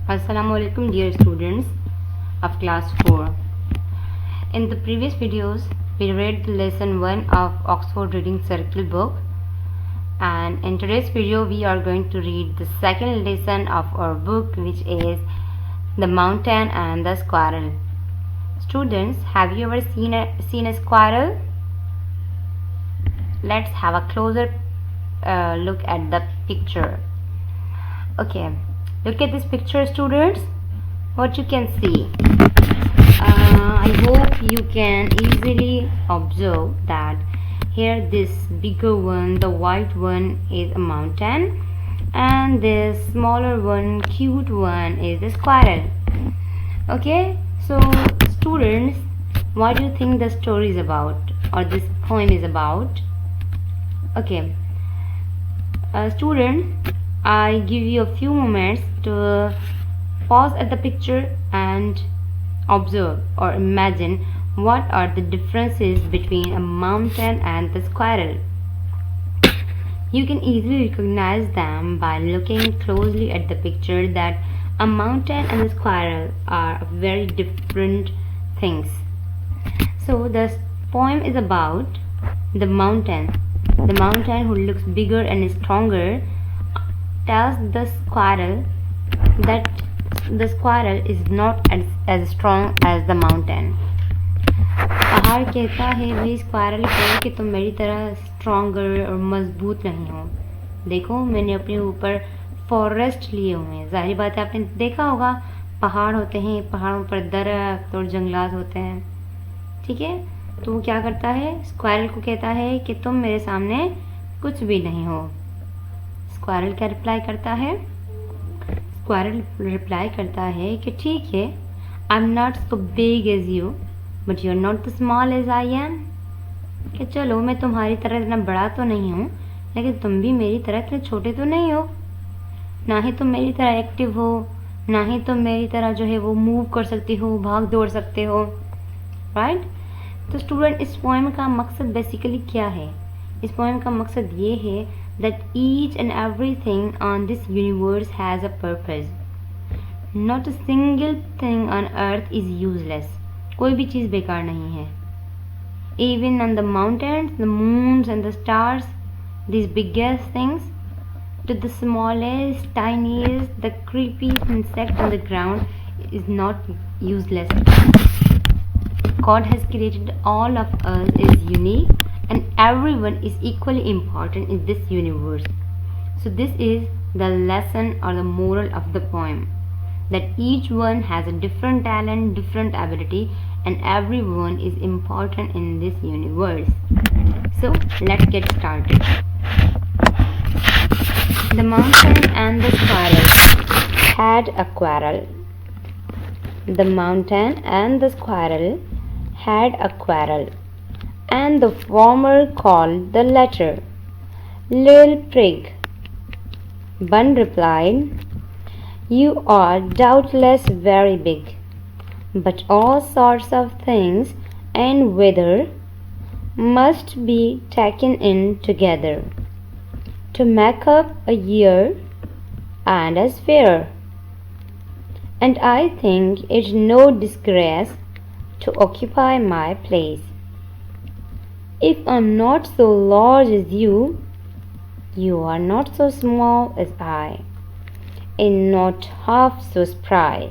Assalamualaikum dear students of class 4. In the previous videos we read the lesson 1 of Oxford Reading Circle book, and in today's video we are going to read the second lesson of our book, which is The Mountain and the Squirrel. Students, have you ever seen a squirrel? Let's have a closer look at the picture. Okay, look at this picture, students. What you can see, I hope you can easily observe that here this bigger one, the white one, is a mountain, and this smaller one, cute one, is a squirrel. Okay, so students, what do you think the story is about, or this poem is about? Okay, students, I give you a few moments to pause at the picture and observe or imagine what are the differences between a mountain and the squirrel. You can easily recognize them by looking closely at the picture that a mountain and a squirrel are very different things. So the poem is about the mountain. The mountain who looks bigger and stronger tells the squirrel that the squirrel is not as strong as the mountain. पहाड़ कहता है भाई squirrel को कि तुम मेरी तरह stronger और मजबूत नहीं हो। देखो, मैंने अपने ऊपर फॉरेस्ट लिए हुए हैं। जाहिर बात है, आपने देखा होगा पहाड़ होते हैं, पहाड़ों पर दरख्त और जंगलात होते हैं, ठीक है। तो वो क्या करता है, स्क्वायरल को कहता है कि तुम मेरे सामने कुछ भी नहीं हो। स्क्वायरल क्या रिप्लाई करता है? स्क्वायरल रिप्लाई करता है कि ठीक है, I am not so big as you but you are not the small as I am. कि चलो, मैं तुम्हारी तरह इतना बड़ा तो नहीं हूँ, लेकिन तुम भी मेरी तरह इतने छोटे तो नहीं हो। ना ही तुम मेरी तरह एक्टिव हो, ना ही तुम मेरी तरह जो है वो मूव कर सकती हो, भाग दौड़ सकते हो, राइट। तो स्टूडेंट, इस पोएम का मकसद बेसिकली क्या है? इस पोएम का मकसद ये है that each and everything on this universe has a purpose. Not a single thing on earth is useless. कोई भी चीज़ बेकार नहीं है. Even on the mountains, the moons and the stars, these biggest things, to the smallest, tiniest, the creepiest insect on the ground is not useless. God has created all of us is unique, and everyone is equally important in this universe. So this is the lesson or the moral of the poem, that each one has a different talent, different ability, and everyone is important in this universe. So let's get started. The mountain and the squirrel had a quarrel. The mountain and the squirrel had a quarrel, and the former called the latter Little Prig. One replied, "You are doubtless very big, but all sorts of things and weather must be taken in together to make up a year and as fair. And I think it no disgrace to occupy my place. If I'm not so large as you, you are not so small as I, and not half so spry.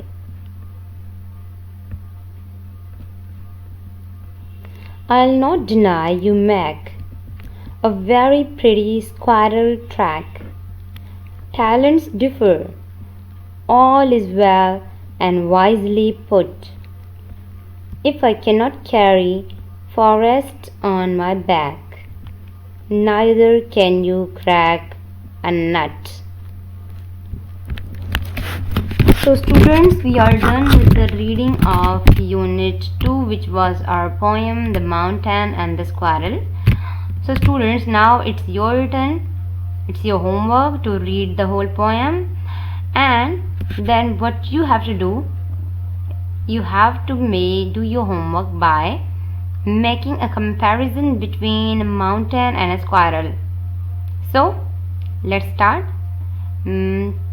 I'll not deny you make a very pretty squirrel track. Talents differ, all is well and wisely put. If I cannot carry forest on my back, neither can you crack a nut." So students, we are done with the reading of unit 2, which was our poem The Mountain and the Squirrel. So students, now it's your turn. It's your homework to read the whole poem, and then what you have to do, you have to do your homework by making a comparison between a mountain and a squirrel. So let's start.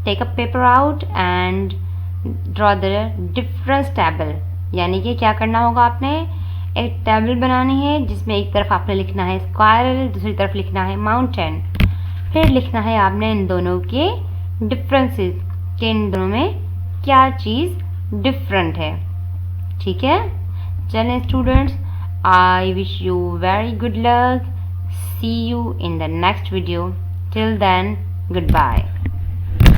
Take a paper out and draw the difference table, यानी कि क्या करना होगा, आपने एक table बनानी है जिसमें एक तरफ आपने लिखना है स्क्वायरल, दूसरी तरफ लिखना है माउंटेन। फिर लिखना है आपने इन दोनों के डिफरेंसेस, कि इन दोनों में क्या चीज़ डिफरेंट है। ठीक है, चलें students, I wish you very good luck. See you in the next video. Till then, good bye.